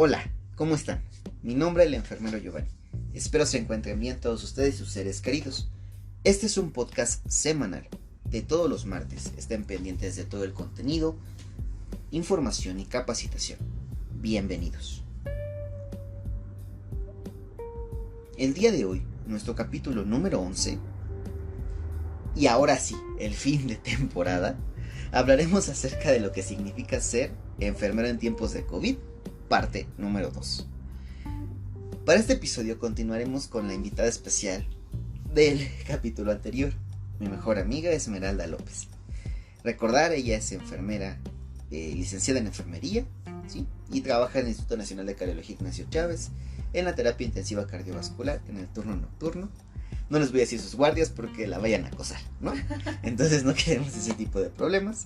Hola, ¿cómo están? Mi nombre es el enfermero Giovanni. Espero se encuentren bien todos ustedes y sus seres queridos. Este es un podcast semanal de todos los martes. Estén pendientes de todo el contenido, información y capacitación. Bienvenidos. El día de hoy, nuestro capítulo número 11, y ahora sí, el fin de temporada, hablaremos acerca de lo que significa ser enfermero en tiempos de COVID, parte número 2. Para este episodio continuaremos con la invitada especial del capítulo anterior, mi mejor amiga Esmeralda López. Recordar, ella es enfermera, licenciada en enfermería, ¿sí? Y trabaja en el Instituto Nacional de Cardiología Ignacio Chávez, en la terapia intensiva cardiovascular, en el turno nocturno. No les voy a decir sus guardias porque la vayan a acosar, ¿no? Entonces no queremos ese tipo de problemas.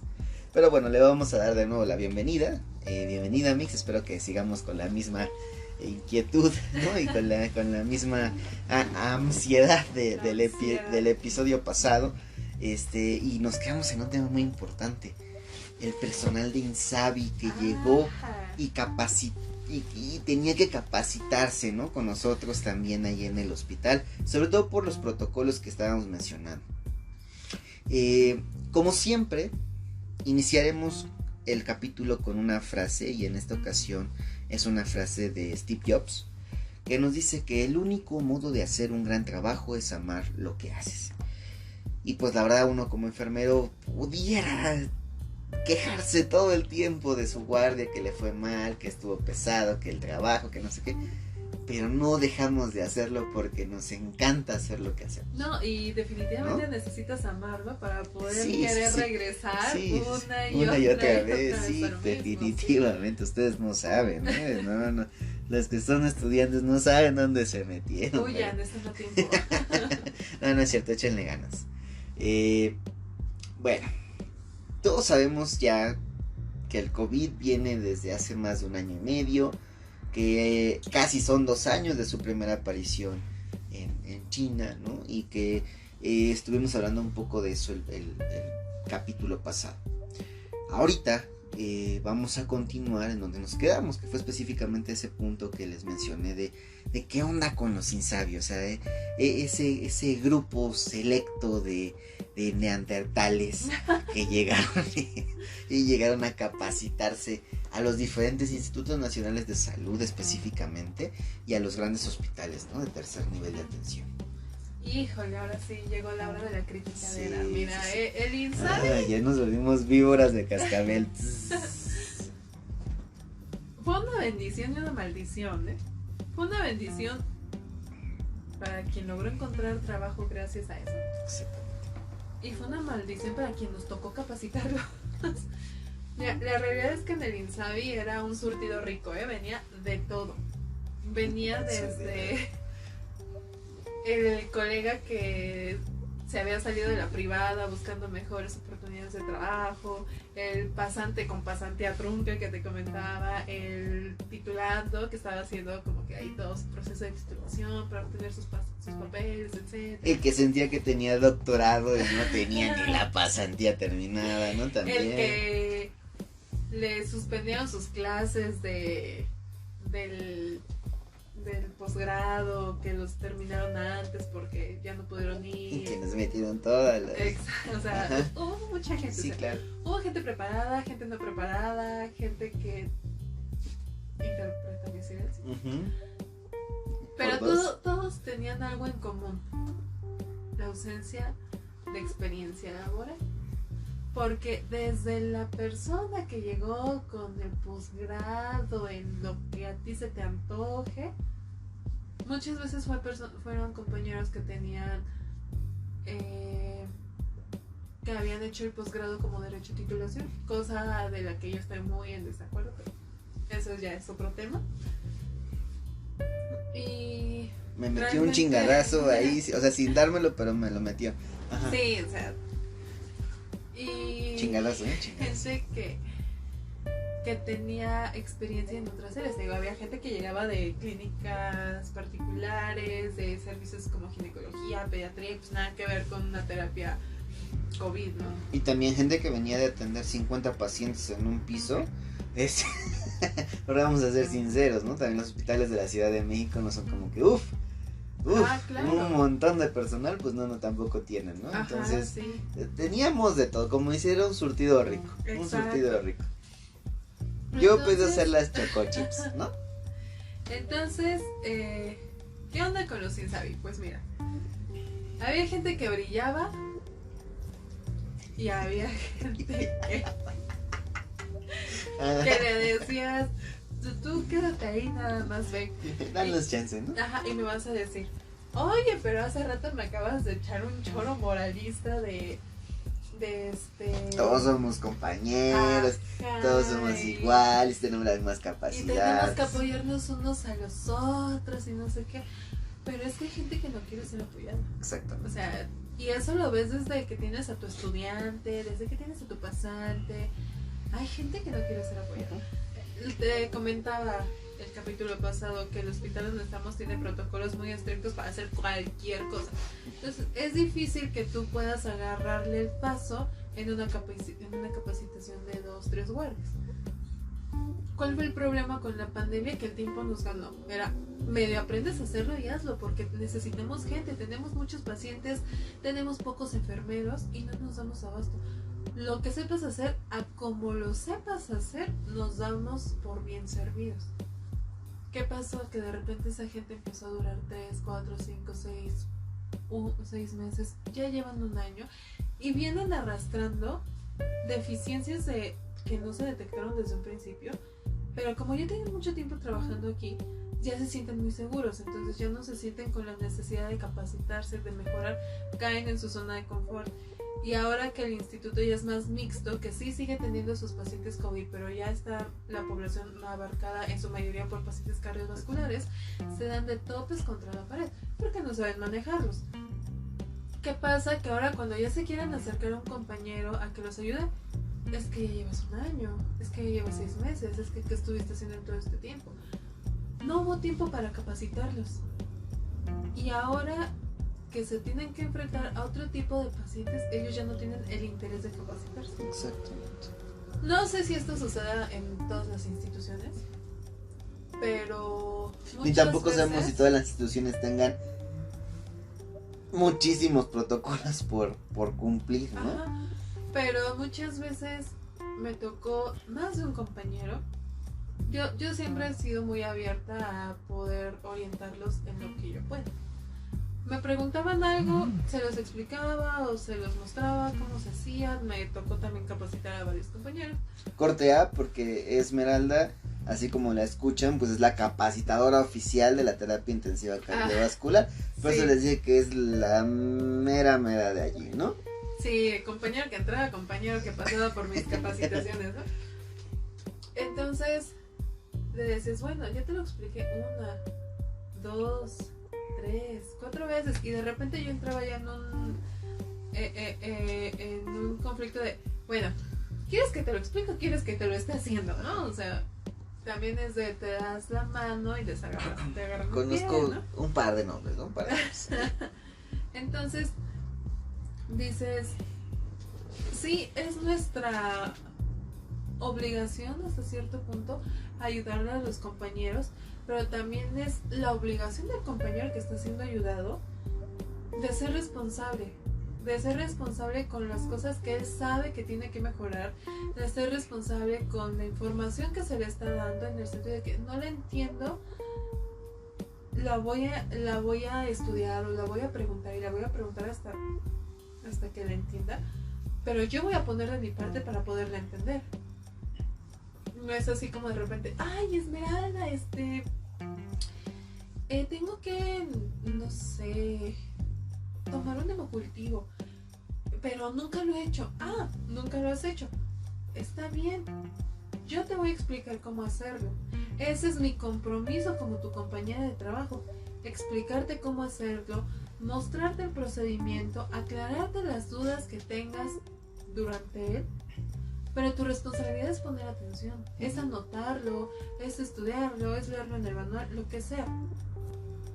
Pero bueno, le vamos a dar de nuevo la bienvenida. Bienvenida, Mix. Espero que sigamos con la misma inquietud, ¿no? Y con la misma ansiedad del episodio pasado. Y nos quedamos en un tema muy importante. El personal de INSABI que llegó y tenía que capacitarse, ¿no? Con nosotros también ahí en el hospital, sobre todo por los protocolos que estábamos mencionando. Como siempre, iniciaremos el capítulo con una frase, y en esta ocasión es una frase de Steve Jobs, que nos dice que el único modo de hacer un gran trabajo es amar lo que haces. Y pues la verdad, uno como enfermero pudiera quejarse todo el tiempo de su guardia, que le fue mal, que estuvo pesado, que el trabajo, que no sé qué, pero no dejamos de hacerlo porque nos encanta hacer lo que hacemos. No, y definitivamente ¿no? Necesitas amarlo para poder querer regresar una y otra vez. Sí, definitivamente, ustedes no saben, no, los que son estudiantes no saben dónde se metieron. Huyan, esto no tiempo. No es cierto, échenle ganas. Bueno, todos sabemos ya que el COVID viene desde hace más de 1 año y medio, que casi son 2 años de su primera aparición en China, ¿no? Y que estuvimos hablando un poco de eso el capítulo pasado. Ahorita vamos a continuar en donde nos quedamos, que fue específicamente ese punto que les mencioné de qué onda con los INSABI, o sea, ese grupo selecto de neandertales que llegaron a capacitarse a los diferentes institutos nacionales de salud específicamente y a los grandes hospitales, ¿no? De tercer nivel de atención. Híjole, ahora sí llegó la hora de la criticadera. Sí, mira, sí. El INSABI. Ya nos volvimos víboras de cascabel. Fue una bendición y una maldición, ¿eh? Fue una bendición para quien logró encontrar trabajo gracias a eso. Sí. Y fue una maldición para quien nos tocó capacitarlo. La realidad es que en el INSABI era un surtido rico, venía de todo. Venía desde el colega que se había salido de la privada buscando mejores oportunidades de trabajo, el pasante con pasantía trunca que te comentaba, el titulando que estaba haciendo como que ahí todo su proceso de titulación para obtener sus papeles, etc. El que sentía que tenía doctorado y no tenía ni la pasantía terminada, ¿no? También. El que le suspendieron sus clases del posgrado, que los terminaron antes porque ya no pudieron ir. Y que nos metieron todas las... Exacto, o sea, ajá. Hubo mucha gente. Sí, o sea, claro. Hubo gente preparada, gente no preparada, gente que interpreta mis ideas. Pero todos tenían algo en común: la ausencia de experiencia laboral. Porque desde la persona que llegó con el posgrado en lo que a ti se te antoje, muchas veces fueron compañeros que tenían que habían hecho el posgrado como derecho a titulación, cosa de la que yo estoy muy en desacuerdo, pero eso ya es otro tema. Y me metió un chingadazo ahí, o sea, sin dármelo, pero me lo metió. Ajá. Sí, o sea, y chingadazo. Gente que tenía experiencia en otras áreas. Digo, había gente que llegaba de clínicas particulares, de servicios como ginecología, pediatría, pues nada que ver con una terapia COVID, ¿no? Y también gente que venía de atender 50 pacientes en un piso. Pero vamos a ser sinceros, ¿no? También los hospitales de la Ciudad de México no son como que claro. un montón de personal, pues no tampoco tienen, ¿no? Ajá, Entonces, sí. teníamos de todo, como hicieron un surtido rico, Exacto. un surtido rico. Yo Entonces, puedo hacer las chocochips, ¿no? Entonces, ¿qué onda con los Insabi? Pues mira, había gente que brillaba y había gente que le decías, tú quédate ahí, nada más ven. Danos chance, ¿no? Ajá, y me vas a decir, oye, pero hace rato me acabas de echar un choro moralista de Todos somos compañeros, Ajá, todos somos iguales, tenemos las mismas y tenemos capacidades. que apoyarnos unos a los otros y no sé qué. Pero es que hay gente que no quiere ser apoyada. Exacto. O sea, y eso lo ves desde que tienes a tu estudiante, desde que tienes a tu pasante. Hay gente que no quiere ser apoyada. Te comentaba el capítulo pasado que el hospital donde estamos tiene protocolos muy estrictos para hacer cualquier cosa. Entonces es difícil que tú puedas agarrarle el paso en una capacitación de 2-3 guardias. ¿Cuál fue el problema con la pandemia? Que el tiempo nos ganó. Era, medio aprendes a hacerlo y hazlo, porque necesitamos gente, tenemos muchos pacientes, tenemos pocos enfermeros y no nos damos abasto. Lo que sepas hacer, a como lo sepas hacer, nos damos por bien servidos. ¿Qué pasó? Que de repente esa gente empezó a durar 3, 4, 5, 6 meses, ya llevan un año y vienen arrastrando deficiencias que no se detectaron desde un principio, pero como ya tienen mucho tiempo trabajando aquí, ya se sienten muy seguros, entonces ya no se sienten con la necesidad de capacitarse, de mejorar, caen en su zona de confort. Y ahora que el instituto ya es más mixto, que sí sigue teniendo sus pacientes COVID, pero ya está la población abarcada en su mayoría por pacientes cardiovasculares, se dan de topes contra la pared, porque no saben manejarlos. ¿Qué pasa? Que ahora cuando ya se quieren acercar a un compañero a que los ayude, es que ya llevas un año, es que ya llevas 6 meses, es que ¿qué estuviste haciendo en todo este tiempo? No hubo tiempo para capacitarlos. Y ahora que se tienen que enfrentar a otro tipo de pacientes, ellos ya no tienen el interés de capacitarse. Exactamente. No sé si esto suceda en todas las instituciones, pero Ni tampoco sabemos si todas las instituciones tengan muchísimos protocolos por cumplir, ¿no? Ajá, pero muchas veces me tocó más de un compañero. Yo siempre he sido muy abierta a poder orientarlos en lo que yo pueda. Me preguntaban algo, se los explicaba o se los mostraba cómo se hacía. Me tocó también capacitar a varios compañeros. Corte A, porque Esmeralda, así como la escuchan, pues es la capacitadora oficial de la terapia intensiva cardiovascular. Por sí. eso les dije que es la mera de allí, ¿no? Sí, compañero que entraba, compañero que pasaba por mis capacitaciones, ¿no? Entonces, le decías, bueno, ya te lo expliqué 1, 2, 3, 4 veces, y de repente yo entraba ya en un conflicto de, bueno, ¿quieres que te lo explique o quieres que te lo esté haciendo, no? O sea, también es de te das la mano y les agarras, te agarran el pie, Conozco ¿no? un par de nombres, ¿no? Un par de nombres. Entonces, dices, sí, es nuestra obligación hasta cierto punto ayudarle a los compañeros, pero también es la obligación del compañero que está siendo ayudado de ser responsable con las cosas que él sabe que tiene que mejorar, de ser responsable con la información que se le está dando, en el sentido de que no la entiendo, la voy a estudiar o la voy a preguntar y la voy a preguntar hasta que la entienda, pero yo voy a poner de mi parte para poderla entender. No es así como de repente, ay, Esmeralda, tengo que, no sé, tomar un hemocultivo, pero nunca lo he hecho. Ah, nunca lo has hecho. Está bien, yo te voy a explicar cómo hacerlo. Ese es mi compromiso como tu compañera de trabajo, explicarte cómo hacerlo, mostrarte el procedimiento, aclararte las dudas que tengas durante él. Pero tu responsabilidad es poner atención, es anotarlo, es estudiarlo, es leerlo en el manual, lo que sea.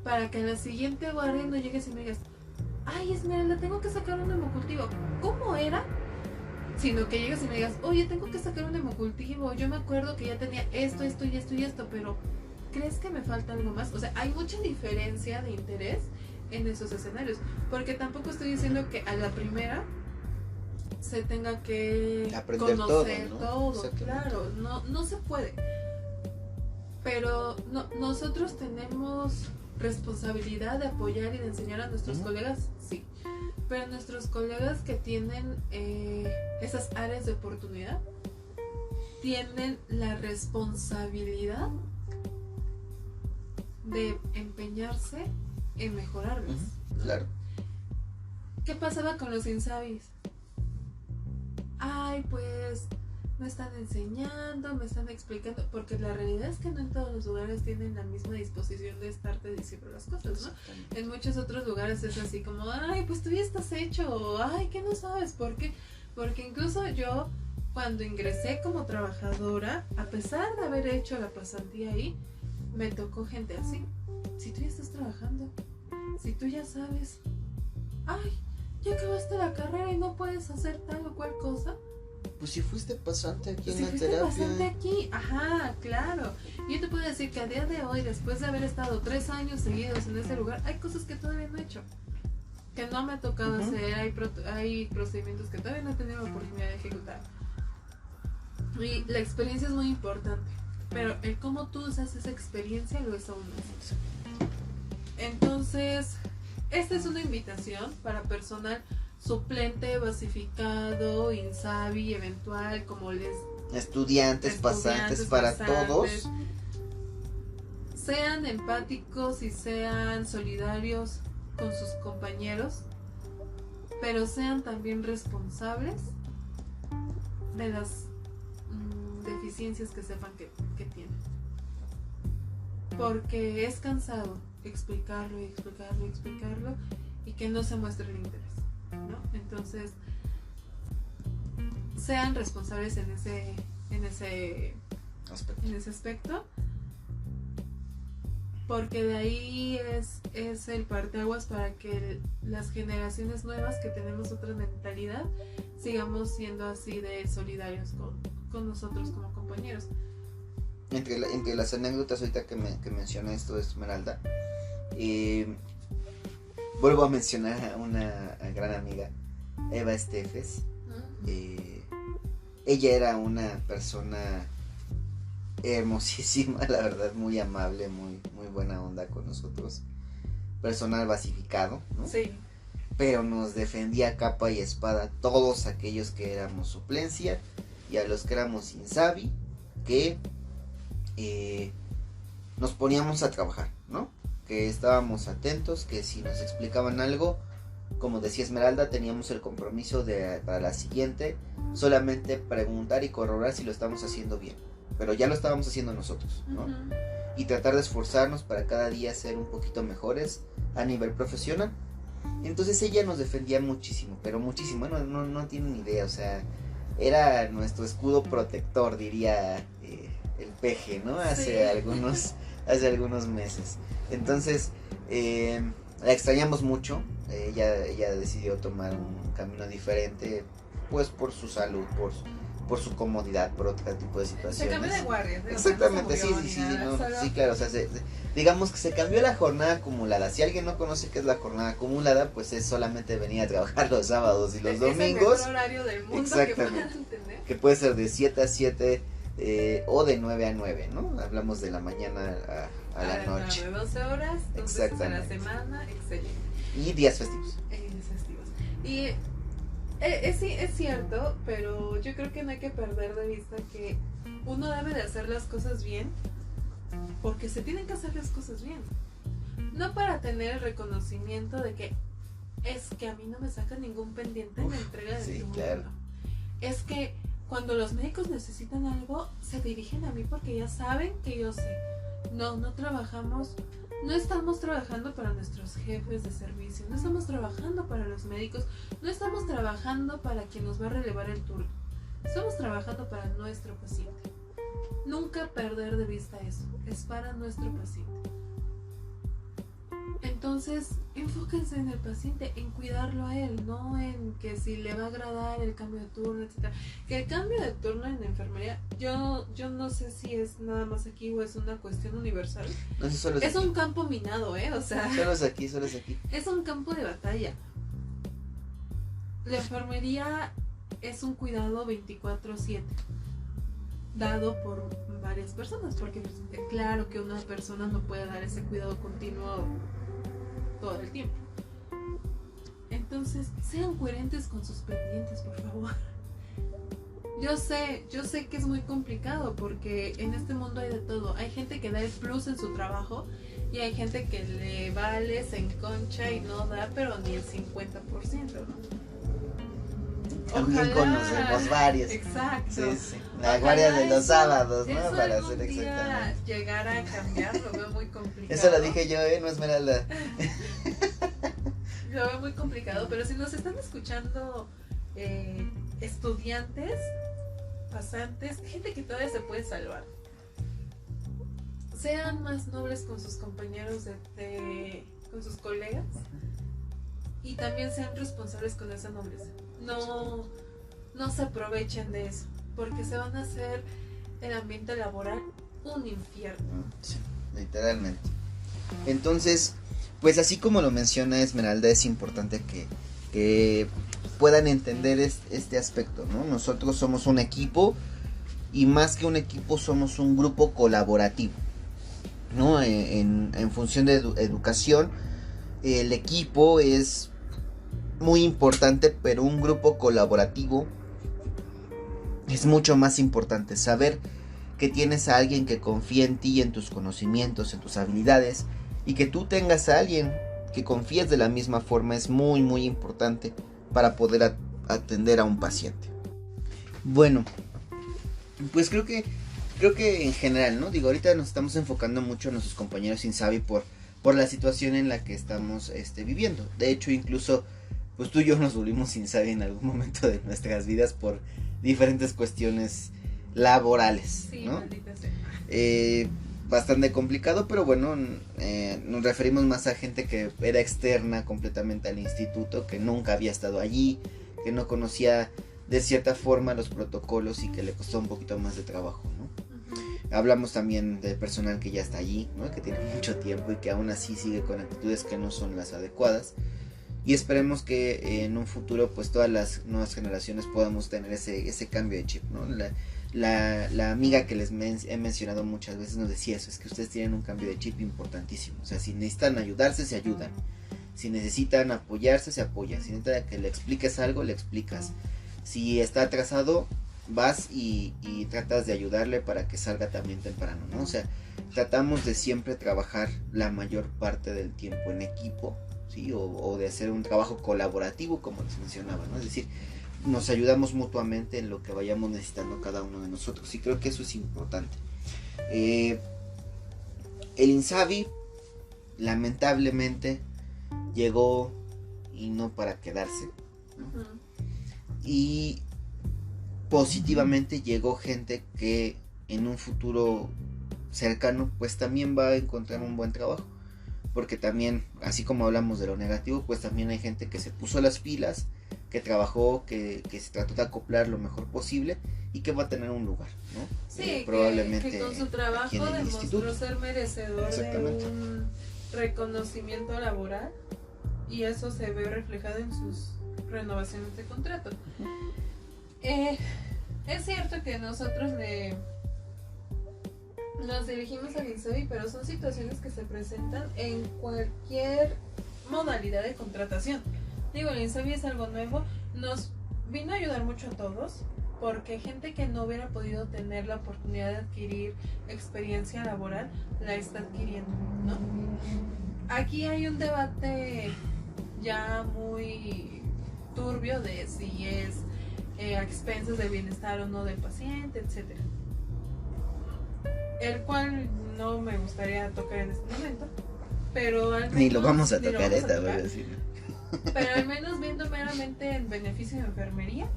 Para que a la siguiente guardia no llegues y me digas, ay, Esmeralda, tengo que sacar un hemocultivo. ¿Cómo era? sino que llegas y me digas, oye, tengo que sacar un hemocultivo, yo me acuerdo que ya tenía esto, esto y esto y esto, pero ¿crees que me falta algo más? O sea, hay mucha diferencia de interés en esos escenarios, porque tampoco estoy diciendo que a la primera se tenga que aprender conocer todo, ¿no? Claro, no se puede. Pero nosotros tenemos responsabilidad de apoyar y de enseñar a nuestros colegas, sí. Pero nuestros colegas que tienen esas áreas de oportunidad tienen la responsabilidad de empeñarse en mejorarlas. Claro. ¿Qué pasaba con los insabis? Ay, pues me están enseñando, me están explicando, porque la realidad es que no en todos los lugares tienen la misma disposición de estarte diciendo las cosas, ¿no? En muchos otros lugares es así como, ay, pues tú ya estás hecho, o ay, ¿qué no sabes? ¿Por qué? Porque incluso yo, cuando ingresé como trabajadora, a pesar de haber hecho la pasantía ahí, me tocó gente así. Si tú ya estás trabajando, si tú ya sabes, ay, ya acabaste la carrera y no puedes hacer tal o cual cosa. Pues si fuiste pasante aquí Pues en si la fuiste terapia. pasante aquí, ajá, claro. Yo te puedo decir que a día de hoy, después de haber estado 3 años seguidos en ese lugar, hay cosas que todavía no he hecho, que no me ha tocado hacer, hay procedimientos que todavía no he tenido la oportunidad de ejecutar. Y la experiencia es muy importante, pero el cómo tú usas esa experiencia lo es aún más. Entonces, esta es una invitación para personal suplente, basificado, insabi, eventual, como les... Estudiantes, pasantes, para todos. Sean empáticos y sean solidarios con sus compañeros, pero sean también responsables de las deficiencias que sepan que tienen. Porque es cansado explicarlo y explicarlo y explicarlo y que no se muestre el interés, ¿no? Entonces, sean responsables en ese aspecto, porque de ahí es el parteaguas para que las generaciones nuevas que tenemos otra mentalidad sigamos siendo así de solidarios con nosotros como compañeros. Entre las anécdotas ahorita que menciona esto de Esmeralda, vuelvo a mencionar a una gran amiga, Eva Estefes. Ella era una persona hermosísima, la verdad, muy amable, muy buena onda con nosotros, personal basificado, ¿no? Sí. Pero nos defendía a capa y espada todos aquellos que éramos suplencia y a los que éramos insabi, que nos poníamos a trabajar, ¿no? Que estábamos atentos, que si nos explicaban algo, como decía Esmeralda, teníamos el compromiso para la siguiente solamente preguntar y corroborar si lo estamos haciendo bien, pero ya lo estábamos haciendo nosotros, ¿no? Y tratar de esforzarnos para cada día ser un poquito mejores a nivel profesional. Entonces ella nos defendía muchísimo, pero muchísimo, no tienen idea, o sea, era nuestro escudo protector, diría el peje, ¿no? Hace algunos meses. Entonces, la extrañamos mucho. Ella decidió tomar un camino diferente, pues por su salud, por su comodidad, por otro tipo de situaciones. Se cambió de guardia. Exactamente, sí, claro, o sea, digamos que se cambió la jornada acumulada. Si alguien no conoce qué es la jornada acumulada, pues es solamente venir a trabajar los sábados y los domingos. Es el mejor horario del mundo. Exactamente. Que puede ser de 7 a 7 o de 9 a 9, ¿no? Hablamos de la mañana a la noche. 12 horas, entonces a la semana, excelente. Y días festivos. Y es cierto, pero yo creo que no hay que perder de vista que uno debe de hacer las cosas bien, porque se tienen que hacer las cosas bien. No para tener el reconocimiento de que es que a mí no me saca ningún pendiente en la entrega de sí, claro. Es que cuando los médicos necesitan algo, se dirigen a mí porque ya saben que yo sé. No estamos trabajando para nuestros jefes de servicio, no estamos trabajando para los médicos, no estamos trabajando para quien nos va a relevar el turno. Estamos trabajando para nuestro paciente. Nunca perder de vista eso, es para nuestro paciente. Entonces, enfóquense en el paciente, en cuidarlo a él, no en que si le va a agradar el cambio de turno, etcétera. Que el cambio de turno en enfermería, yo no sé si es nada más aquí o es una cuestión universal. No sé, solo es aquí. un campo minado, o sea. Solo es aquí. Es un campo de batalla. La enfermería es un cuidado 24/7, dado por varias personas, porque pues, claro que una persona no puede dar ese cuidado continuo todo el tiempo. Entonces, sean coherentes con sus pendientes, por favor. Yo sé que es muy complicado porque en este mundo hay de todo. Hay gente que da el plus en su trabajo y hay gente que le vale, se enconcha y no da, pero ni el 50%, ¿no? También conocemos varios. Exacto. Sí. La guardia de los sábados, ¿no? Eso Para algún hacer día exactamente. llegar a cambiar lo veo muy complicado. Eso lo dije yo, no Esmeralda. Lo veo muy complicado, pero si nos están escuchando estudiantes, pasantes, gente que todavía se puede salvar, sean más nobles con sus compañeros, con sus colegas, y también sean responsables con esa nobleza. No se aprovechen de eso, porque se van a hacer el ambiente laboral un infierno. Sí, literalmente. Entonces, pues así como lo menciona Esmeralda, es importante que puedan entender este aspecto, ¿no? Nosotros somos un equipo y más que un equipo somos un grupo colaborativo, ¿no? En función de educación, el equipo es muy importante, pero un grupo colaborativo es mucho más importante. Saber que tienes a alguien que confía en ti, en tus conocimientos, en tus habilidades, y que tú tengas a alguien que confíes de la misma forma es muy muy importante para poder atender a un paciente. Bueno, pues creo que en general, ¿no? Digo, ahorita nos estamos enfocando mucho en nuestros compañeros Insabi por la situación en la que estamos viviendo. De hecho, incluso pues tú y yo nos volvimos Insabi en algún momento de nuestras vidas por diferentes cuestiones laborales, Sí, ¿no? maldita sea. Bastante complicado, pero bueno, nos referimos más a gente que era externa completamente al instituto, que nunca había estado allí, que no conocía de cierta forma los protocolos y que le costó un poquito más de trabajo, ¿no? Uh-huh. Hablamos también del personal que ya está allí, ¿no? Que tiene mucho tiempo y que aún así sigue con actitudes que no son las adecuadas. Y esperemos que en un futuro pues todas las nuevas generaciones podamos tener ese cambio de chip, ¿no? La amiga que les he mencionado muchas veces nos decía eso, es que ustedes tienen un cambio de chip importantísimo. O sea, si necesitan ayudarse, se ayudan. Si necesitan apoyarse, se apoya. Si necesitan que le expliques algo, le explicas. Si está atrasado, vas y tratas de ayudarle para que salga también temprano, ¿no? O sea, tratamos de siempre trabajar la mayor parte del tiempo en equipo, ¿sí? O de hacer un trabajo colaborativo, como les mencionaba, ¿no? Es decir, nos ayudamos mutuamente en lo que vayamos necesitando cada uno de nosotros, y creo que eso es importante. El Insabi lamentablemente llegó y no para quedarse, ¿no? Uh-huh. Y positivamente llegó gente que en un futuro cercano pues también va a encontrar un buen trabajo, porque también, así como hablamos de lo negativo, pues también hay gente que se puso las pilas, que trabajó, que se trató de acoplar lo mejor posible y que va a tener un lugar, ¿no? Sí, probablemente que con su trabajo demostró instituto. ser merecedor de un reconocimiento laboral, y eso se ve reflejado en sus renovaciones de contrato. Es cierto que nosotros nos dirigimos al Insabi, pero son situaciones que se presentan en cualquier modalidad de contratación. Digo, el Insabi es algo nuevo, nos vino a ayudar mucho a todos, porque gente que no hubiera podido tener la oportunidad de adquirir experiencia laboral, la está adquiriendo, ¿no? Aquí hay un debate ya muy turbio de si es a expensas del bienestar o no del paciente, etcétera, el cual no me gustaría tocar en este momento, pero al menos, ni lo vamos a ni lo tocar, vamos a voy a tocar. decir. Pero al menos viendo meramente en beneficio de enfermería,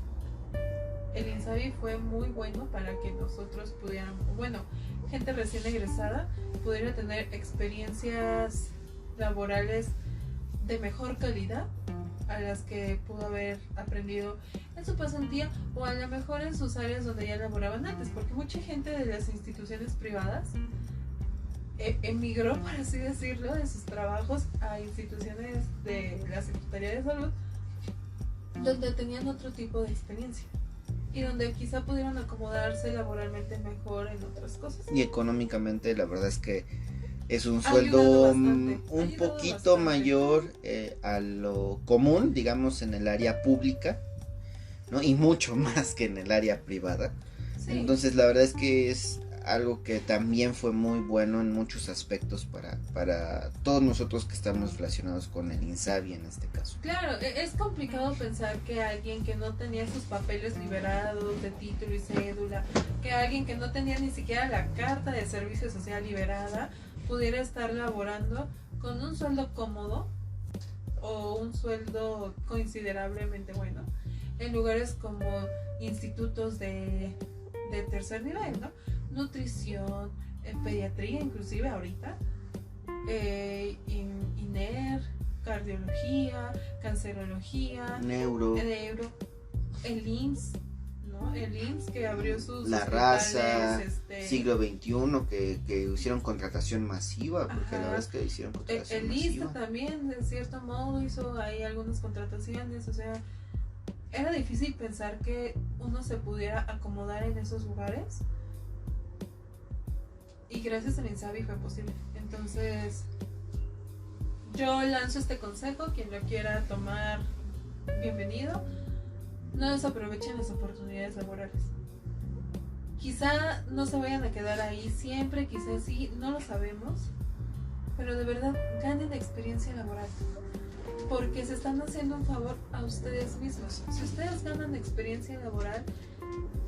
el Insabi fue muy bueno para que nosotros pudiéramos, bueno, gente recién egresada pudiera tener experiencias laborales de mejor calidad a las que pudo haber aprendido en su pasantía o a lo mejor en sus áreas donde ya laboraban antes, porque mucha gente de las instituciones privadas emigró, por así decirlo, de sus trabajos a instituciones de la Secretaría de Salud donde tenían otro tipo de experiencia y donde quizá pudieron acomodarse laboralmente mejor en otras cosas. Y económicamente la verdad es que es un Ha sueldo ayudado bastante, ha un ayudado poquito bastante. mayor a lo común, digamos, en el área pública, ¿no? Y mucho más que en el área privada. Sí. Entonces la verdad es que es algo que también fue muy bueno en muchos aspectos para todos nosotros que estamos relacionados con el INSABI en este caso. Claro, es complicado pensar que alguien que no tenía sus papeles liberados de título y cédula, que alguien que no tenía ni siquiera la carta de servicio social liberada, pudiera estar laborando con un sueldo cómodo o un sueldo considerablemente bueno en lugares como institutos de tercer nivel, ¿no? Nutrición, pediatría inclusive ahorita, INER, cardiología, cancerología, Neuro, el IMSS, ¿no? El IMSS que abrió sus La Raza, hospitales, siglo XXI, que hicieron contratación masiva, porque Ajá. la verdad es que hicieron contratación el ISSSTE masiva. también de cierto modo hizo ahí algunas contrataciones, o sea, era difícil pensar que uno se pudiera acomodar en esos lugares y gracias al INSABI fue posible. Entonces yo lanzo este consejo, quien lo quiera tomar, bienvenido. No desaprovechen las oportunidades laborales. Quizá no se vayan a quedar ahí siempre, quizá sí, no lo sabemos, pero de verdad ganen experiencia laboral, porque se están haciendo un favor a ustedes mismos. Si ustedes ganan experiencia laboral,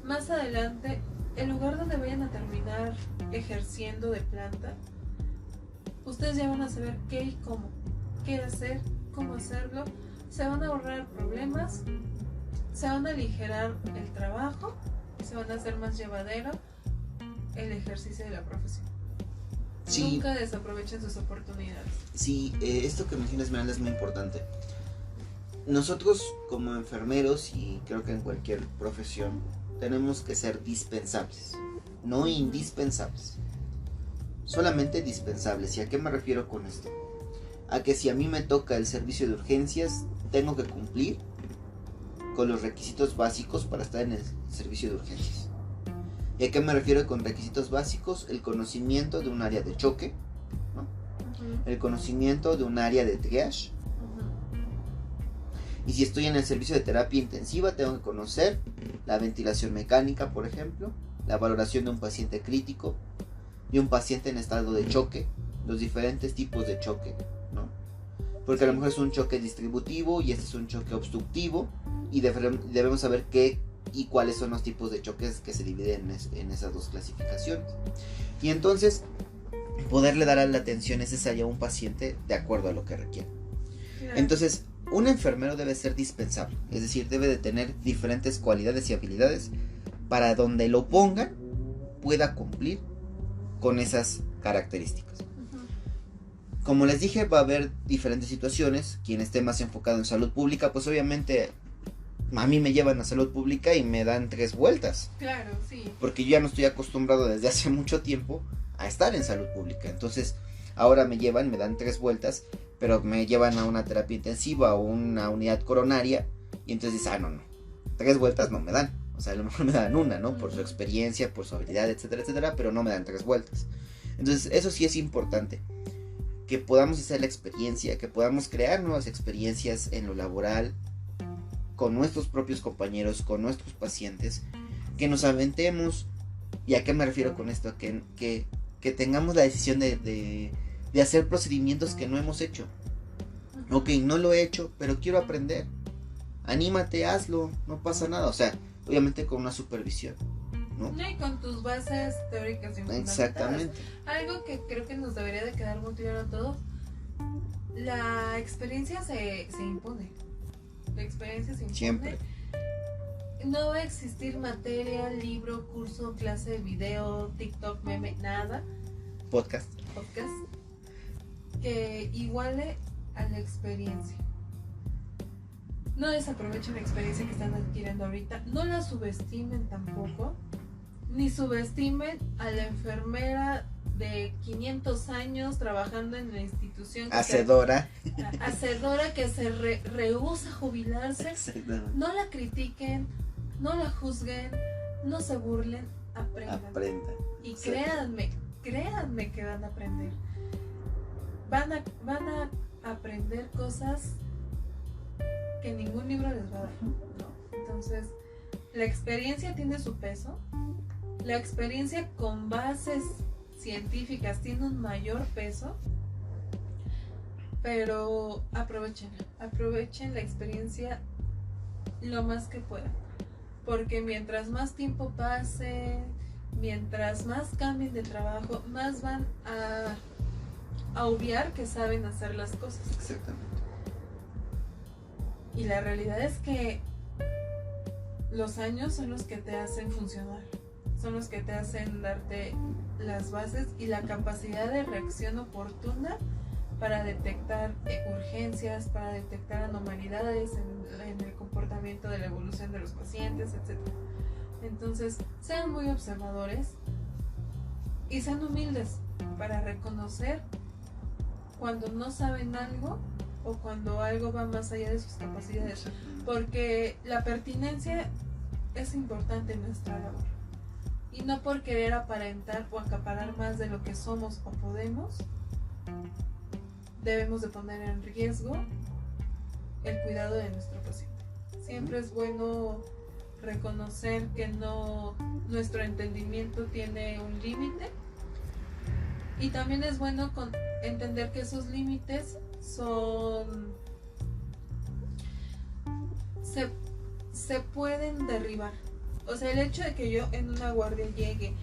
más adelante, el lugar donde vayan a terminar ejerciendo de planta, ustedes ya van a saber qué y cómo, qué hacer, cómo hacerlo, se van a ahorrar problemas, se van a aligerar el trabajo y se van a hacer más llevadero el ejercicio de la profesión. Sí. Nunca desaprovechen sus oportunidades. Sí, esto que mencionas, Miranda, es muy importante. Nosotros como enfermeros, y creo que en cualquier profesión, tenemos que ser dispensables, no indispensables, solamente dispensables. ¿Y a qué me refiero con esto? A que si a mí me toca el servicio de urgencias, tengo que cumplir con los requisitos básicos para estar en el servicio de urgencias. ¿Y a qué me refiero con requisitos básicos? El conocimiento de un área de choque, ¿no? El conocimiento de un área de triage. Y si estoy en el servicio de terapia intensiva, tengo que conocer la ventilación mecánica, por ejemplo, la valoración de un paciente crítico, de un paciente en estado de choque, los diferentes tipos de choque, ¿no? Porque a lo mejor es un choque distributivo y este es un choque obstructivo, y debemos saber qué y cuáles son los tipos de choques que se dividen en esas dos clasificaciones. Y entonces poderle dar la atención necesaria a un paciente de acuerdo a lo que requiere. Claro. Entonces, un enfermero debe ser dispensable, es decir, debe de tener diferentes cualidades y habilidades para donde lo pongan pueda cumplir con esas características. Como les dije, va a haber diferentes situaciones. Quien esté más enfocado en salud pública, pues obviamente a mí me llevan a salud pública y me dan 3 vueltas. Claro, sí. Porque yo ya no estoy acostumbrado desde hace mucho tiempo a estar en salud pública. Entonces, ahora me dan 3 vueltas, pero me llevan a una terapia intensiva o una unidad coronaria. Y entonces dices, no, 3 vueltas no me dan. O sea, a lo mejor me dan una, ¿no? Por su experiencia, por su habilidad, etcétera, etcétera, pero no me dan 3 vueltas. Entonces, eso sí es importante. Que podamos hacer la experiencia, que podamos crear nuevas experiencias en lo laboral, con nuestros propios compañeros, con nuestros pacientes, que nos aventemos. ¿Y a qué me refiero con esto? Que tengamos la decisión de hacer procedimientos que no hemos hecho. Ok, no lo he hecho, pero quiero aprender. Anímate, hazlo, no pasa nada. O sea, obviamente con una supervisión, ¿no? Y con tus bases teóricas y fundamentadas. Exactamente. Algo que creo que nos debería de quedar muy claro a todos: la experiencia se impone. La experiencia se impone. Siempre. No va a existir materia, libro, curso, clase, video, TikTok, meme, nada. Podcast. que iguale a la experiencia. No desaprovechen la experiencia que están adquiriendo ahorita, no la subestimen tampoco, ni subestimen a la enfermera de 500 años trabajando en la institución hacedora que se rehúsa a jubilarse. No la critiquen, no la juzguen, no se burlen, aprendan. Y créanme que van a aprender. Van a aprender cosas que ningún libro les va a dar, ¿no? Entonces, la experiencia tiene su peso. La experiencia con bases científicas tiene un mayor peso, pero aprovechen la experiencia lo más que puedan, porque mientras más tiempo pase, mientras más cambien de trabajo, más van a obviar que saben hacer las cosas. Exactamente. Y la realidad es que los años son los que te hacen funcionar, son los que te hacen darte las bases y la capacidad de reacción oportuna para detectar urgencias, para detectar anormalidades en el comportamiento de la evolución de los pacientes, etc. Entonces, sean muy observadores y sean humildes para reconocer cuando no saben algo o cuando algo va más allá de sus capacidades, porque la pertinencia es importante en nuestra labor. Y no por querer aparentar o acaparar más de lo que somos o podemos, debemos de poner en riesgo el cuidado de nuestro paciente. Siempre es bueno reconocer que nuestro entendimiento tiene un límite, y también es bueno entender que esos límites se pueden derribar. O sea, el hecho de que yo en una guardia llegue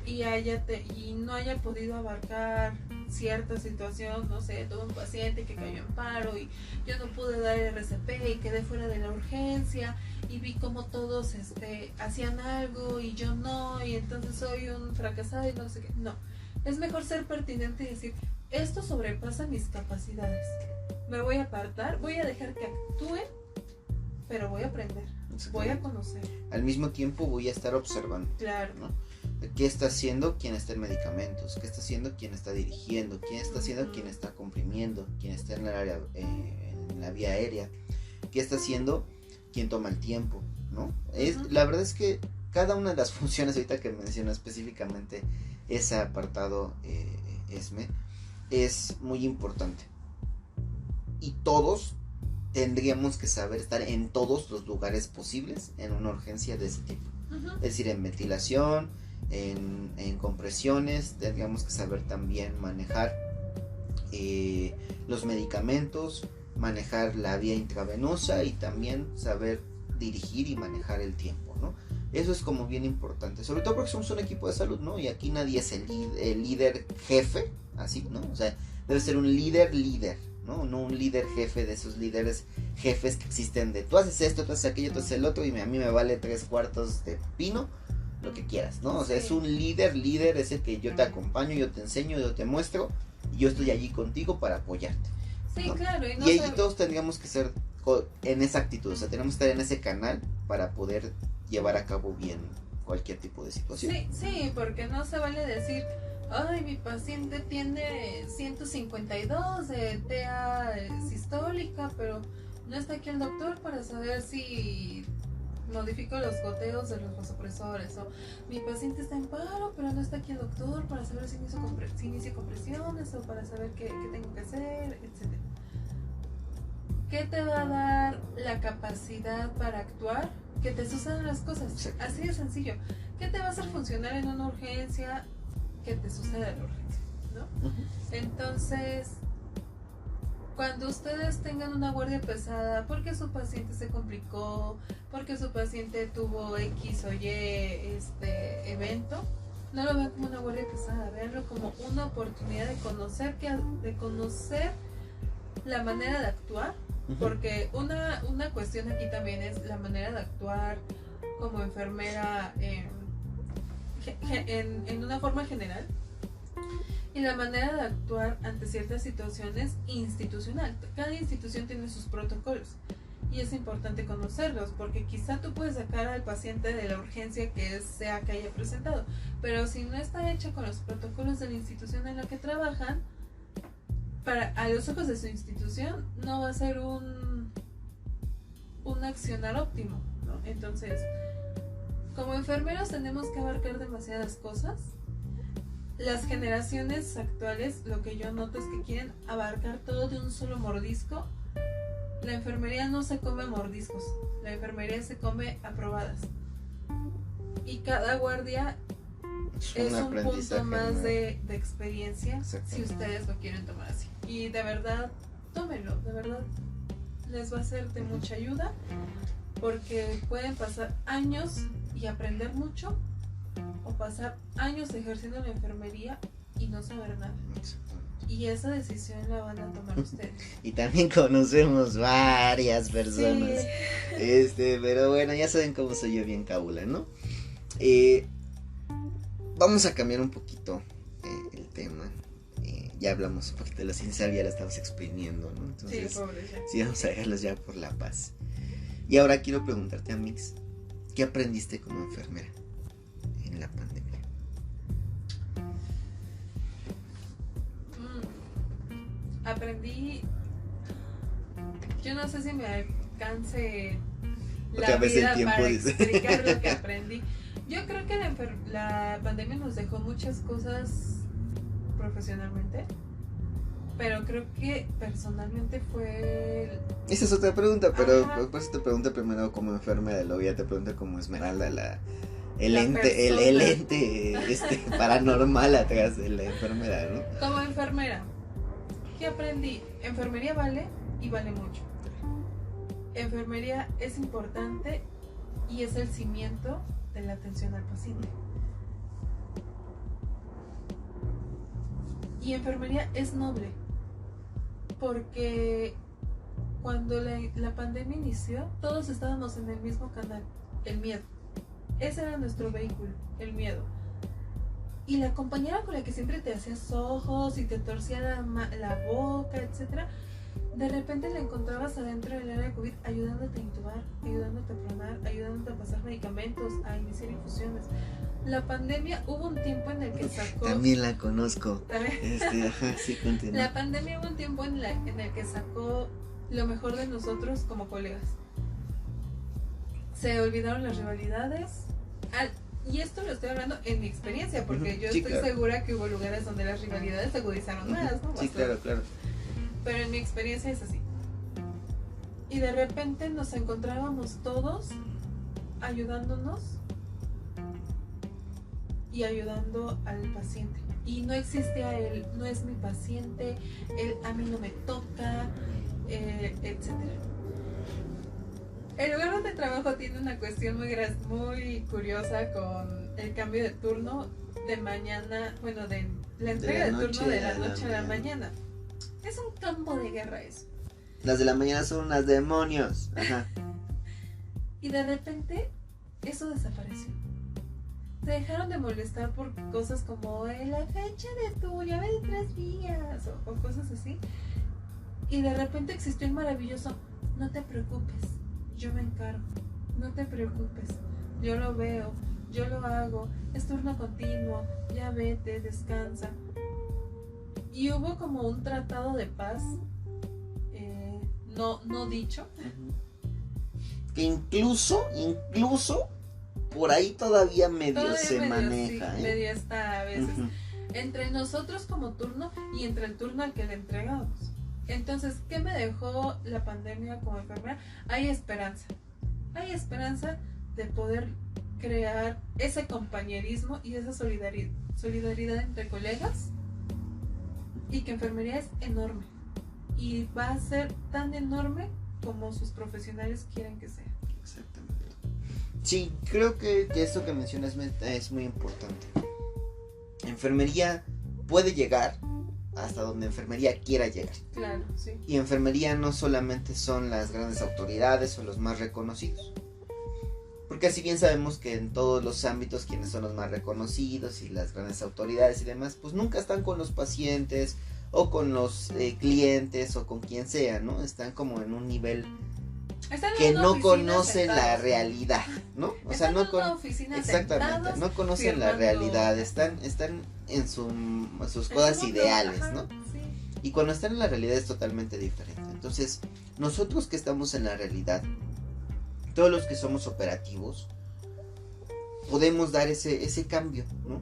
y no haya podido abarcar cierta situación, no sé, tuve un paciente que cayó en paro y yo no pude dar RCP y quedé fuera de la urgencia y vi como todos hacían algo y yo no, y entonces soy un fracasado y no sé qué. No, es mejor ser pertinente y decir, esto sobrepasa mis capacidades, me voy a apartar, voy a dejar que actúen, pero voy a aprender, voy a conocer. Al mismo tiempo voy a estar observando. Claro. ¿No? ¿Qué está haciendo quien está en medicamentos? ¿Qué está haciendo quien está dirigiendo? ¿Quién está haciendo quien está comprimiendo? ¿Quién está en el área, en la vía aérea? ¿Qué está haciendo quien toma el tiempo? ¿No? La verdad es que cada una de las funciones, ahorita que menciono específicamente ese apartado, Esme, es muy importante. Y todos tendríamos que saber estar en todos los lugares posibles en una urgencia de ese tipo. Es decir, en ventilación, en compresiones, tendríamos que saber también manejar los medicamentos, manejar la vía intravenosa y también saber dirigir y manejar el tiempo, ¿no? Eso es como bien importante, sobre todo porque somos un equipo de salud, ¿no? Y aquí nadie es el líder jefe, así, ¿no? O sea, debe ser un líder, ¿no? No un líder jefe de esos líderes jefes que existen de tú haces esto, tú haces aquello, tú haces el otro y a mí me vale 3/4 de pino, lo que quieras, ¿no? O sea, es un líder es el que yo te acompaño, yo te enseño, yo te muestro y yo estoy allí contigo para apoyarte. Sí, ¿no? claro. Y allí todos tendríamos que ser en esa actitud, o sea, tenemos que estar en ese canal para poder llevar a cabo bien cualquier tipo de situación. Sí, porque no se vale decir, ay, mi paciente tiene 152 de TA sistólica, pero no está aquí el doctor para saber si modifico los goteos de los vasopresores, o mi paciente está en paro, pero no está aquí el doctor para saber si inicio compresiones o para saber qué tengo que hacer, etc. ¿Qué te va a dar la capacidad para actuar? Que te sucedan las cosas. Exacto. Así de sencillo. ¿Qué te va a hacer funcionar en una urgencia? Que te suceda la urgencia, ¿no? Entonces, cuando ustedes tengan una guardia pesada porque su paciente se complicó, porque su paciente tuvo X o Y evento, no lo vean como una guardia pesada, veanlo como una oportunidad de conocer la manera de actuar, porque una cuestión aquí también es la manera de actuar como enfermera en una forma general, y la manera de actuar ante ciertas situaciones institucional. Cada institución tiene sus protocolos y es importante conocerlos, porque quizá tú puedes sacar al paciente de la urgencia que sea que haya presentado, pero si no está hecho con los protocolos de la institución en la que trabajan, a los ojos de su institución no va a ser un accionar óptimo, ¿no? Entonces, como enfermeros tenemos que abarcar demasiadas cosas. Las generaciones actuales, lo que yo noto es que quieren abarcar todo de un solo mordisco. La enfermería no se come mordiscos, la enfermería se come aprobadas. Y cada guardia es un punto más de experiencia, si ustedes lo quieren tomar así. Y de verdad, tómenlo, de verdad les va a ser de mucha ayuda, porque pueden pasar años y aprender mucho, o pasar años ejerciendo la enfermería y no saber nada. Y esa decisión la van a tomar ustedes. Y también conocemos varias personas. Sí. Pero bueno, ya saben cómo soy yo bien cabula, ¿no? Vamos a cambiar un poquito el tema. Ya hablamos un poquito de la ciencia, ya la estamos exprimiendo, ¿no? Entonces, sí, pobre, ya. Sí, vamos a dejarlos ya por la paz. Y ahora quiero preguntarte, Amix, ¿qué aprendiste como enfermera en la pandemia? Aprendí, yo no sé si me alcance la vida para explicar lo que aprendí. Yo creo que la pandemia nos dejó muchas cosas profesionalmente, pero creo que personalmente fue... Esa es otra pregunta, pero pues te pregunto primero como enfermera, luego ya te pregunto como Esmeralda, el ente paranormal atrás de la enfermera, ¿no? Como enfermera, ¿qué aprendí? Enfermería vale y vale mucho. Enfermería es importante y es el cimiento de la atención al paciente. Y enfermería es noble, porque cuando la pandemia inició, todos estábamos en el mismo canal, el miedo. Ese era nuestro vehículo, el miedo. Y la compañera con la que siempre te hacías ojos y te torcía la boca, etcétera, de repente la encontrabas adentro del área de COVID ayudándote a intubar, ayudándote a pronar, ayudándote a pasar medicamentos, a iniciar infusiones. La pandemia, hubo un tiempo en el que sacó... También la conozco. Sí, continúa. La pandemia hubo un tiempo en el que sacó lo mejor de nosotros como colegas. Se olvidaron las rivalidades. Y esto lo estoy hablando en mi experiencia, porque yo estoy segura que hubo lugares donde las rivalidades se agudizaron más, ¿no? Sí, claro. Pero en mi experiencia es así. Y de repente nos encontrábamos todos ayudándonos y ayudando al paciente. Y no existía el no es mi paciente, el a mí no me toca, etcétera. El lugar donde trabajo tiene una cuestión muy curiosa con el cambio de turno de mañana, bueno, de la entrega de turno de la noche a la mañana. Es un campo de guerra eso. Las de la mañana son unas demonios. Ajá. Y de repente eso desapareció. Se dejaron de molestar por cosas como la fecha de tu llave de 3 días o cosas así. Y de repente existió el maravilloso, no te preocupes, yo me encargo, no te preocupes, yo lo veo, yo lo hago, es turno continuo, ya vete, descansa. Y hubo como un tratado de paz, no dicho. Que incluso, por ahí todavía medio se maneja. Sí, medio está a veces. Entre nosotros como turno y entre el turno al que le entregamos. Entonces, ¿qué me dejó la pandemia como enfermera? Hay esperanza. Hay esperanza de poder crear ese compañerismo y esa solidaridad entre colegas. Y que enfermería es enorme. Y va a ser tan enorme como sus profesionales quieren que sea. Exactamente. Sí, creo que esto que mencionas es muy importante. Enfermería puede llegar hasta donde enfermería quiera llegar. Claro, sí. Y enfermería no solamente son las grandes autoridades o los más reconocidos. Porque si bien sabemos que en todos los ámbitos quienes son los más reconocidos y las grandes autoridades y demás, pues nunca están con los pacientes o con los clientes o con quien sea, ¿no? Están como en un nivel que no conocen la realidad, ¿no? O sea, no exactamente, no conocen la realidad, están en sus cosas ideales, ¿no? Sí. Y cuando están en la realidad es totalmente diferente. Entonces, nosotros que estamos en la realidad, todos los que somos operativos, podemos dar ese cambio, ¿no?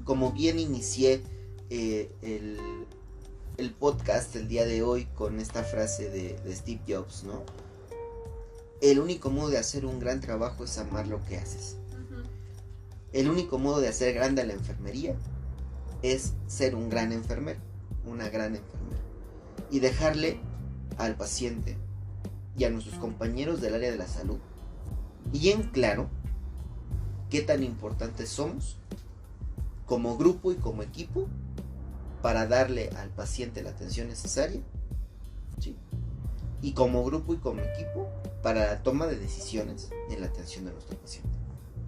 Como bien inicié el podcast el día de hoy con esta frase de Steve Jobs, ¿no? El único modo de hacer un gran trabajo es amar lo que haces. El único modo de hacer grande a la enfermería es ser un gran enfermero, una gran enfermera, y dejarle al paciente y a nuestros compañeros del área de la salud bien claro qué tan importantes somos como grupo y como equipo para darle al paciente la atención necesaria, ¿sí? Y como grupo y como equipo para la toma de decisiones en la atención de nuestro paciente.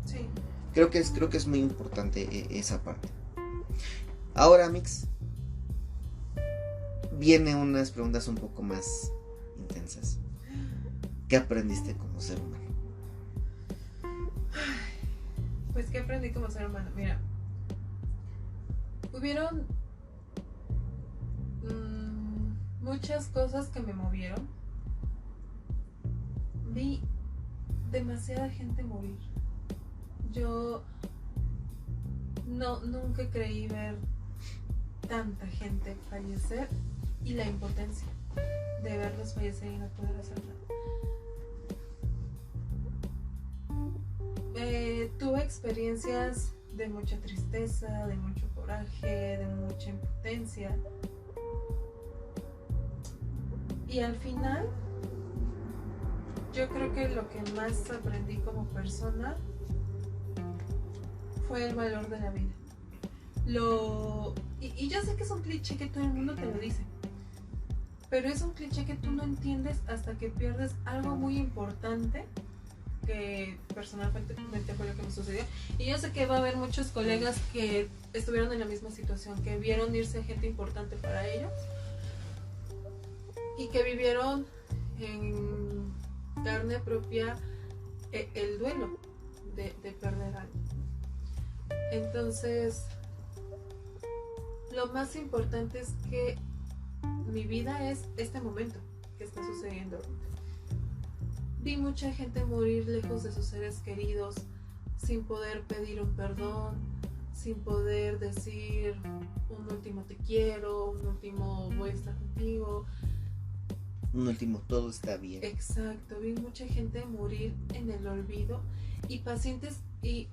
Sí. Creo que es muy importante esa parte. Ahora, Mix, vienen unas preguntas un poco más intensas. ¿Qué aprendiste como ser humano? Pues, ¿qué aprendí como ser humano? Mira, hubieron muchas cosas que me movieron. Vi demasiada gente morir. Yo nunca creí ver tanta gente fallecer y la impotencia de verlos fallecer y no poder hacer nada. Tuve experiencias de mucha tristeza, de mucho coraje, de mucha impotencia. Y al final, yo creo que lo que más aprendí como persona fue el valor de la vida. Y yo sé que es un cliché que todo el mundo te lo dice, pero es un cliché que tú no entiendes hasta que pierdes algo muy importante, que personalmente fue lo que me sucedió. Y yo sé que va a haber muchos colegas que estuvieron en la misma situación, que vieron irse gente importante para ellos y que vivieron en carne propia el duelo de perder algo. Entonces, lo más importante es que mi vida es este momento que está sucediendo ahorita. Vi mucha gente morir lejos de sus seres queridos, sin poder pedir un perdón, sin poder decir un último te quiero, un último voy a estar contigo, un último todo está bien. Exacto, vi mucha gente morir en el olvido y pacientes y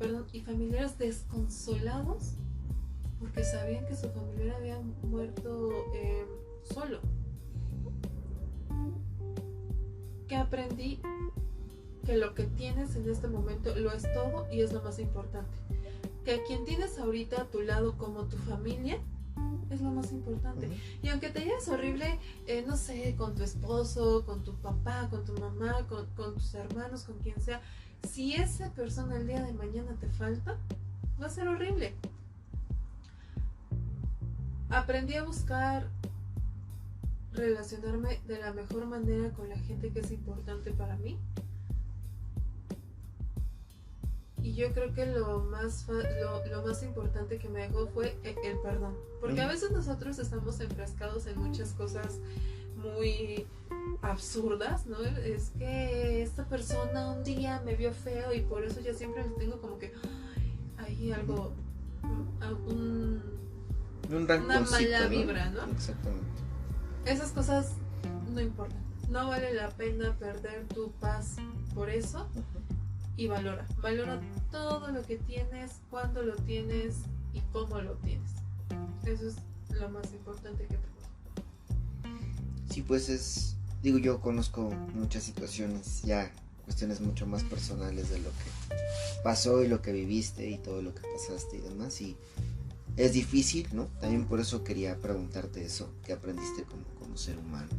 familiares desconsolados porque sabían que su familiar había muerto solo. Que aprendí que lo que tienes en este momento lo es todo y es lo más importante. Que a quien tienes ahorita a tu lado como tu familia es lo más importante. Y aunque te lleves horrible, no sé, con tu esposo, con tu papá, con tu mamá, con tus hermanos, con quien sea, si esa persona el día de mañana te falta, va a ser horrible. Aprendí a buscar relacionarme de la mejor manera con la gente que es importante para mí. Y yo creo que lo más importante que me dejó fue el perdón. Porque a veces nosotros estamos enfrascados en muchas cosas muy absurdas, ¿no? Es que esta persona un día me vio feo y por eso yo siempre tengo como que hay algo, una mala vibra, ¿no? Exactamente. Esas cosas no importan. No vale la pena perder tu paz por eso. Y valora todo lo que tienes, cuándo lo tienes y cómo lo tienes. Eso es lo más importante que tengo. Sí, pues yo conozco muchas situaciones, ya cuestiones mucho más personales de lo que pasó y lo que viviste y todo lo que pasaste y demás, y es difícil, ¿no? También por eso quería preguntarte eso, ¿qué aprendiste como ser humano?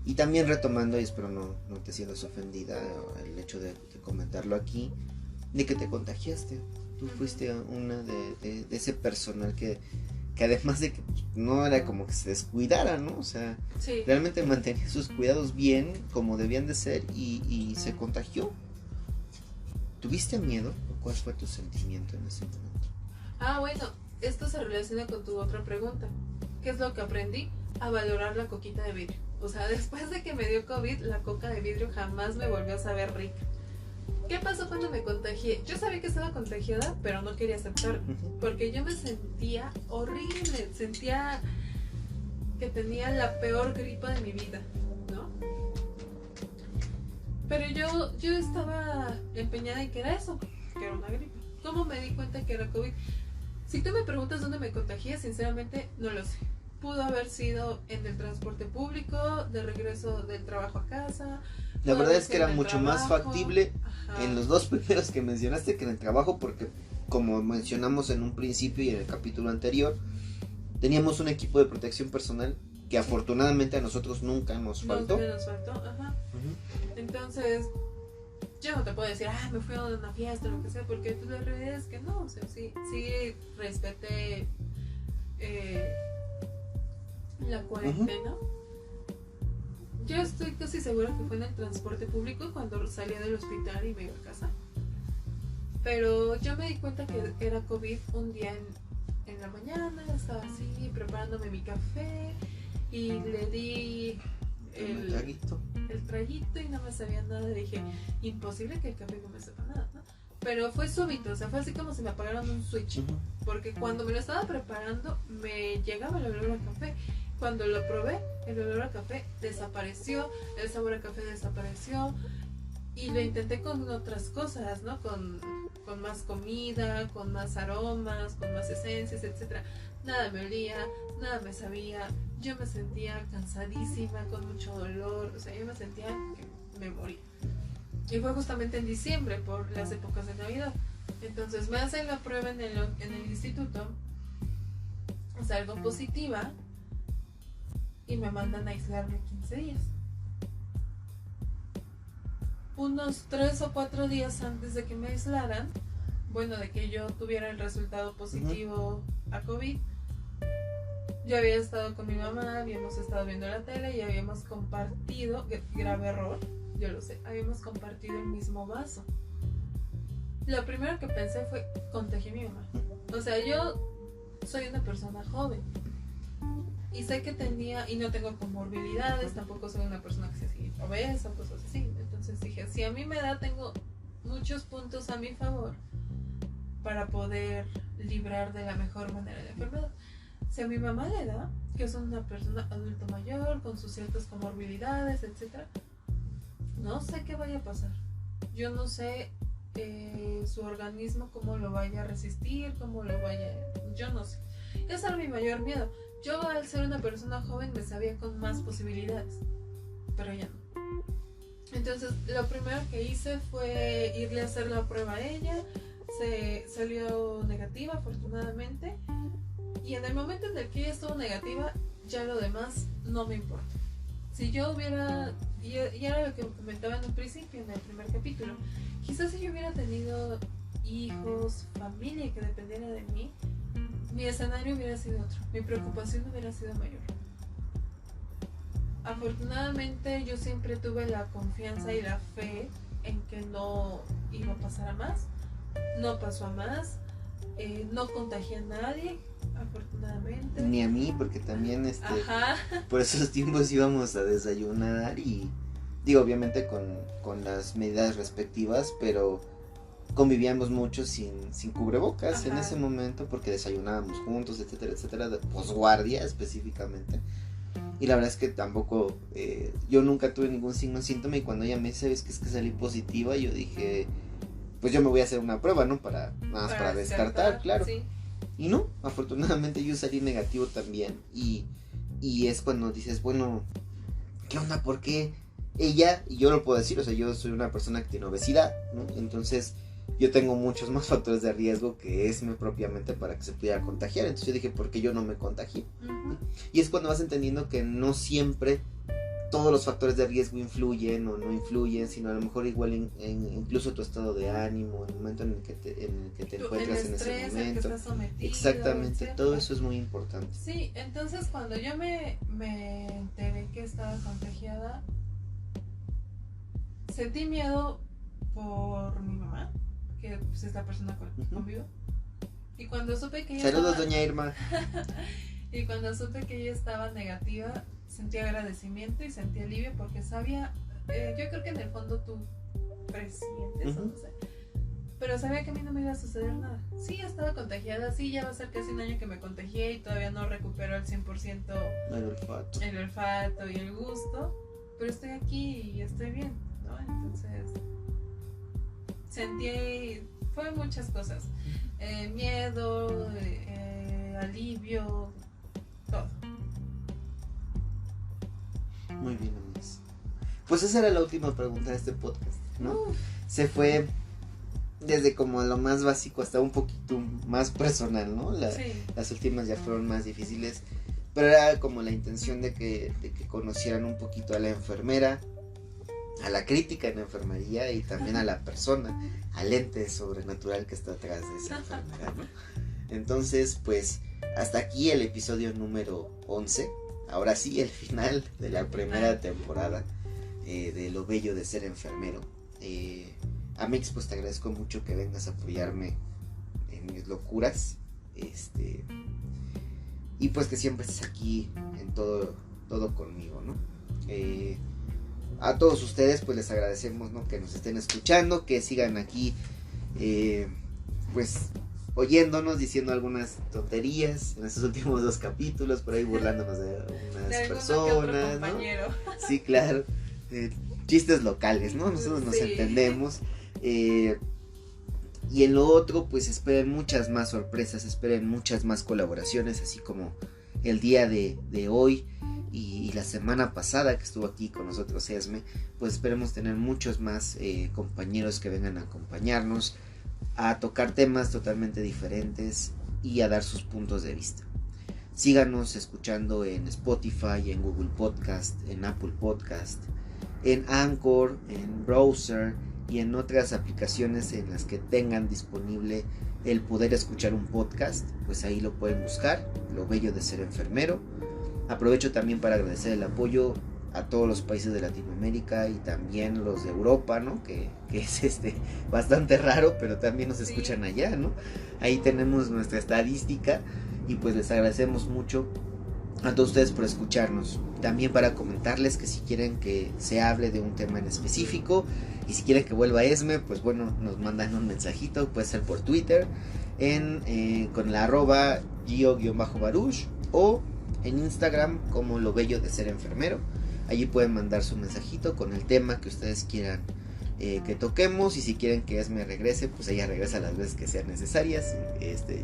Y también retomando, y espero no te sientas ofendida el hecho de comentarlo aquí, de que te contagiaste. Tú fuiste una de ese personal que además de que no era como que se descuidara, ¿no? O sea, sí, realmente mantenía sus cuidados bien, como debían de ser, y se contagió. ¿Tuviste miedo? ¿O cuál fue tu sentimiento en ese momento? Bueno, esto se relaciona con tu otra pregunta. ¿Qué es lo que aprendí? A valorar la coquita de vidrio. O sea, después de que me dio COVID, la coca de vidrio jamás me volvió a saber rica. ¿Qué pasó cuando me contagié? Yo sabía que estaba contagiada, pero no quería aceptarlo, porque yo me sentía horrible, sentía que tenía la peor gripa de mi vida, ¿no? Pero yo estaba empeñada en que era eso, que era una gripa. ¿Cómo me di cuenta que era COVID? Si tú me preguntas dónde me contagié, sinceramente no lo sé. Pudo haber sido en el transporte público, de regreso del trabajo a casa. La verdad es que era mucho trabajo, más factible ajá, en los dos primeros que mencionaste que en el trabajo, porque como mencionamos en un principio y en el capítulo anterior, teníamos un equipo de protección personal que afortunadamente a nosotros nunca nos faltó. Nos faltó, ajá. Entonces, yo no te puedo decir, me fui a una fiesta o lo que sea, porque pues, la realidad es que no, o sea, sí respeté la cuarentena. Yo estoy casi segura que fue en el transporte público cuando salía del hospital y me iba a casa. Pero yo me di cuenta que era COVID un día en la mañana, estaba así preparándome mi café y le di el traguito y no me sabía nada. Dije, imposible que el café no me sepa nada, ¿no? Pero fue súbito, o sea, fue así como si me apagaron un switch. Porque cuando me lo estaba preparando me llegaba el olor a café. Cuando lo probé, el olor a café desapareció, el sabor a café desapareció. Y lo intenté con otras cosas, ¿no? Con más comida, con más aromas, con más esencias, etc. Nada me olía, nada me sabía. Yo me sentía cansadísima, con mucho dolor. O sea, yo me sentía que me moría. Y fue justamente en diciembre, por las épocas de Navidad. Entonces me hacen la prueba en el instituto, salgo positiva y me mandan a aislarme 15 días. Unos 3 o 4 días antes de que me aislaran, bueno, de que yo tuviera el resultado positivo a COVID, yo había estado con mi mamá, habíamos estado viendo la tele y habíamos compartido, grave error, yo lo sé, habíamos compartido el mismo vaso. Lo primero que pensé fue, contagié a mi mamá. O sea, yo soy una persona joven y sé que tenía, y no tengo comorbilidades, tampoco soy una persona que sea así obesa, cosas así. Entonces dije, si a mí me da, tengo muchos puntos a mi favor para poder librar de la mejor manera la enfermedad. Si a mi mamá le da, que es una persona adulta mayor, con sus ciertas comorbilidades, etc., no sé qué vaya a pasar. Yo no sé su organismo cómo lo vaya a resistir, cómo lo vaya... Yo no sé. Ese era mi mayor miedo. Yo al ser una persona joven me sabía con más posibilidades, pero ya no. Entonces lo primero que hice fue irle a hacer la prueba a ella. Se salió negativa, afortunadamente, y en el momento en el que ella estuvo negativa, ya lo demás no me importa. Si yo hubiera, y era lo que comentaba en un principio, en el primer capítulo, quizás si yo hubiera tenido hijos, familia que dependiera de mí, mi escenario hubiera sido otro, mi preocupación hubiera sido mayor. Afortunadamente yo siempre tuve la confianza y la fe en que no iba a pasar a más, no pasó a más, no contagié a nadie, afortunadamente. Ni a mí, porque también por esos tiempos íbamos a desayunar y digo, obviamente con las medidas respectivas, pero convivíamos mucho sin cubrebocas. Ajá. En ese momento, porque desayunábamos juntos, etcétera, etcétera, posguardia específicamente. Y la verdad es que tampoco, yo nunca tuve ningún signo, síntoma, y cuando ella me dice, ¿ves que es que salí positiva? Yo dije, pues yo me voy a hacer una prueba, ¿no? Para descartar, claro. Sí. Y no, afortunadamente yo salí negativo también. Y es cuando dices, bueno, ¿qué onda? ¿Por qué ella? Y yo lo puedo decir, o sea, yo soy una persona que tiene obesidad, ¿no? Entonces yo tengo muchos más factores de riesgo que esme propiamente para que se pudiera contagiar. Entonces yo dije, ¿por qué yo no me contagié? Uh-huh. Y es cuando vas entendiendo que no siempre todos los factores de riesgo influyen o no influyen, sino a lo mejor igual incluso tu estado de ánimo, el momento en el que te encuentras en ese momento. Que estás sometido, exactamente, etcétera. todo eso es muy importante. Sí, entonces cuando yo me enteré que estaba contagiada, sentí miedo por mi mamá, que pues, es la persona con la que convivo. Y cuando supe que ella Saludos, estaba... doña Irma. Y cuando supe que ella estaba negativa, sentí agradecimiento y sentí alivio porque sabía, yo creo que en el fondo tú presientes, no sé, pero sabía que a mí no me iba a suceder nada. Sí, ya estaba contagiada, sí, ya va a ser casi un año que me contagié y todavía no recupero al 100% el olfato y el gusto, pero estoy aquí y estoy bien, ¿no? Entonces, fue muchas cosas, miedo, alivio, todo. Muy bien, amigos. Pues esa era la última pregunta de este podcast, ¿no? Se fue desde como lo más básico hasta un poquito más personal, ¿no? Sí. Las últimas ya fueron más difíciles, pero era como la intención de que conocieran un poquito a la enfermera, a la crítica en la enfermería y también a la persona, al ente sobrenatural que está atrás de esa enfermera, ¿no? Entonces, pues, hasta aquí el episodio número 11. Ahora sí, el final de la primera temporada de Lo Bello de Ser Enfermero. Amix, pues te agradezco mucho que vengas a apoyarme en mis locuras. Y pues que siempre estés aquí en todo conmigo, ¿no? A todos ustedes pues les agradecemos, ¿no? Que nos estén escuchando, que sigan aquí pues oyéndonos, diciendo algunas tonterías en estos últimos 2 capítulos, por ahí burlándonos de algunas personas, ¿no? Sí, claro, chistes locales, ¿no? Nosotros nos entendemos. Y en lo otro pues esperen muchas más sorpresas, esperen muchas más colaboraciones, así como el día de hoy y la semana pasada que estuvo aquí con nosotros Esme. Pues esperemos tener muchos más compañeros que vengan a acompañarnos a tocar temas totalmente diferentes y a dar sus puntos de vista. Síganos escuchando en Spotify, en Google Podcast, en Apple Podcast, en Anchor, en Browser y en otras aplicaciones en las que tengan disponible el poder escuchar un podcast. Pues ahí lo pueden buscar, Lo Bello de Ser Enfermero. Aprovecho también para agradecer el apoyo a todos los países de Latinoamérica y también los de Europa, ¿no? Que es bastante raro, pero también nos escuchan allá, ¿no? Ahí tenemos nuestra estadística y pues les agradecemos mucho a todos ustedes por escucharnos. También para comentarles que si quieren que se hable de un tema en específico y si quieren que vuelva Esme, pues bueno, nos mandan un mensajito, puede ser por Twitter con la @ Gio-Baruch o en Instagram como Lo Bello de Ser Enfermero. Allí pueden mandar su mensajito con el tema que ustedes quieran que toquemos, y si quieren que Esme regrese, pues ella regresa las veces que sean necesarias.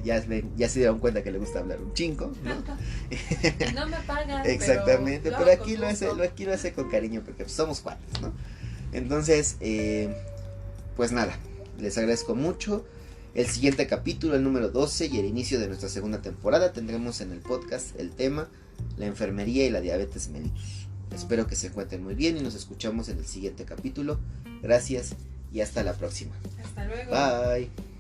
Ya se dieron cuenta que le gusta hablar un chingo, ¿no? No me pagan. Exactamente, pero aquí lo hace con cariño porque pues, somos cuates, ¿no? Entonces, pues nada, les agradezco mucho. El siguiente capítulo, el número 12 y el inicio de nuestra segunda temporada, tendremos en el podcast el tema la enfermería y la diabetes mellitus. Espero que se encuentren muy bien y nos escuchamos en el siguiente capítulo. Gracias y hasta la próxima. Hasta luego. Bye.